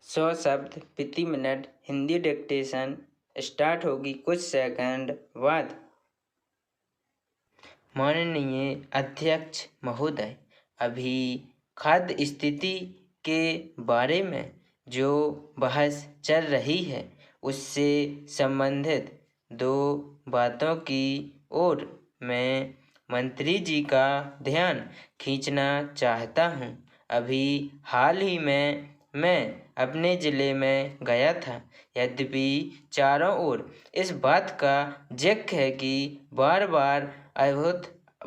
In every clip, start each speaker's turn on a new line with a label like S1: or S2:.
S1: 100 शब्द प्रति minute Hindi dictation start होगी कुछ सेकंड बाद। माननीय अध्यक्ष महोदय, अभी खाद्य स्थिति के बारे में जो बहस चल रही है उससे संबंधित दो बातों की ओर मैं मंत्री जी का ध्यान खींचना चाहता हूं। अभी हाल ही में मैं अपने ज़िले में गया था। यद्यपि चारों ओर इस बात का जिक्र है कि बार बार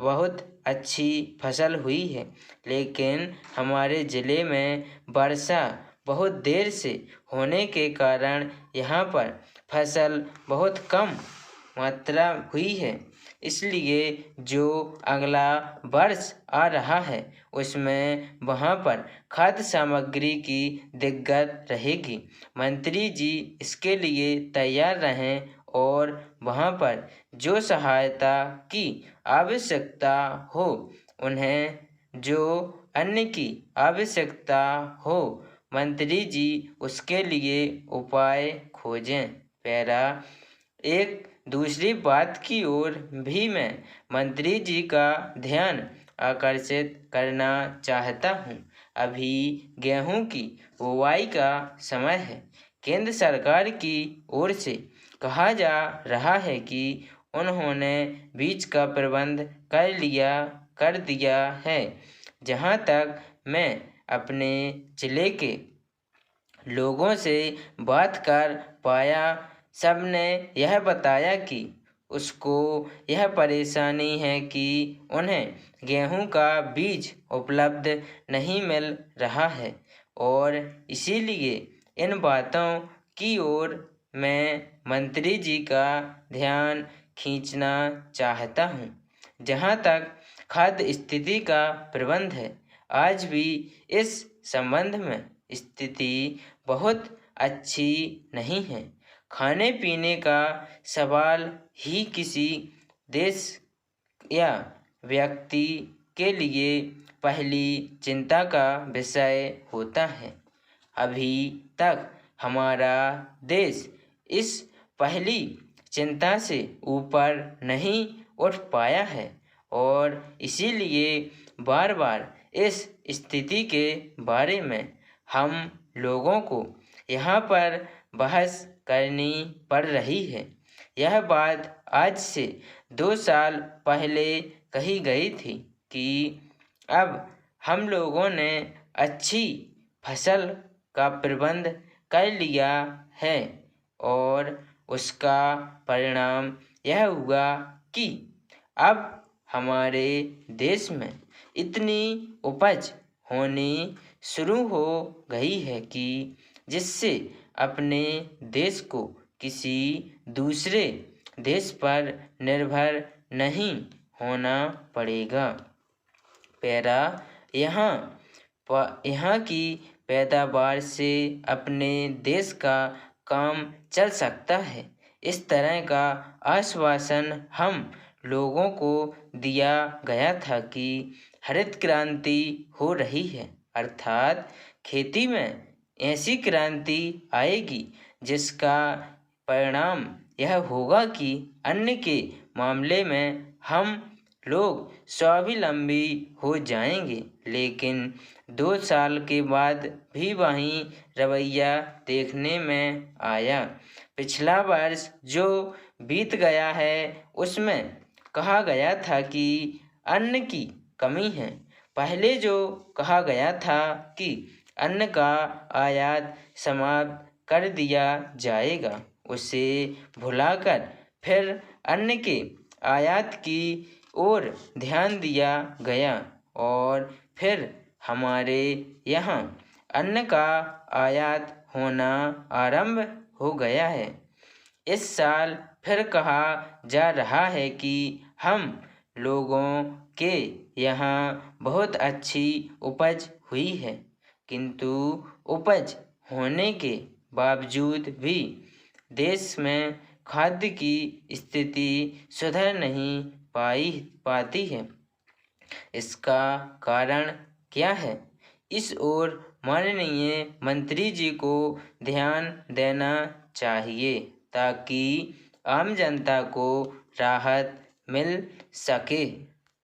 S1: बहुत अच्छी फसल हुई है, लेकिन हमारे ज़िले में वर्षा बहुत देर से होने के कारण यहाँ पर फसल बहुत कम मात्रा हुई है। इसलिए जो अगला वर्ष आ रहा है उसमें वहाँ पर खाद्य सामग्री की दिक्कत रहेगी। मंत्री जी इसके लिए तैयार रहें और वहाँ पर जो सहायता की आवश्यकता हो, उन्हें जो अन्न की आवश्यकता हो, मंत्री जी उसके लिए उपाय खोजें। पैरा एक दूसरी बात की ओर भी मैं मंत्री जी का ध्यान आकर्षित करना चाहता हूँ। अभी गेहूं की बुवाई का समय है। केंद्र सरकार की ओर से कहा जा रहा है कि उन्होंने बीज का प्रबंध कर दिया है। जहाँ तक मैं अपने ज़िले के लोगों से बात कर पाया, सबने यह बताया कि उसको यह परेशानी है कि उन्हें गेहूं का बीज उपलब्ध नहीं मिल रहा है और इसीलिए इन बातों की ओर मैं मंत्री जी का ध्यान खींचना चाहता हूं। जहां तक खाद्य स्थिति का प्रबंध है, आज भी इस संबंध में स्थिति बहुत अच्छी नहीं है। खाने पीने का सवाल ही किसी देश या व्यक्ति के लिए पहली चिंता का विषय होता है। अभी तक हमारा देश इस पहली चिंता से ऊपर नहीं उठ पाया है और इसीलिए बार बार इस स्थिति के बारे में हम लोगों को यहाँ पर बहस करनी पड़ रही है। यह बात आज से 2 साल पहले कही गई थी कि अब हम लोगों ने अच्छी फसल का प्रबंध कर लिया है और उसका परिणाम यह हुआ कि अब हमारे देश में इतनी उपज होनी शुरू हो गई है कि जिससे अपने देश को किसी दूसरे देश पर निर्भर नहीं होना पड़ेगा। पैरा यहाँ की पैदावार से अपने देश का काम चल सकता है। इस तरह का आश्वासन हम लोगों को दिया गया था कि हरित क्रांति हो रही है, अर्थात खेती में ऐसी क्रांति आएगी जिसका परिणाम यह होगा कि अन्न के मामले में हम लोग स्वावलंबी हो जाएंगे। लेकिन 2 साल के बाद भी वही रवैया देखने में आया। पिछला वर्ष जो बीत गया है उसमें कहा गया था कि अन्न की कमी है। पहले जो कहा गया था कि अन्न का आयात समाप्त कर दिया जाएगा, उसे भुलाकर फिर अन्न के आयात की ओर ध्यान दिया गया और फिर हमारे यहाँ अन्न का आयात होना आरंभ हो गया है। इस साल फिर कहा जा रहा है कि हम लोगों के यहाँ बहुत अच्छी उपज हुई है, किंतु उपज होने के बावजूद भी देश में खाद्य की स्थिति सुधर नहीं पाती है। इसका कारण क्या है? इस ओर माननीय मंत्री जी को ध्यान देना चाहिए ताकि आम जनता को राहत मिल सके।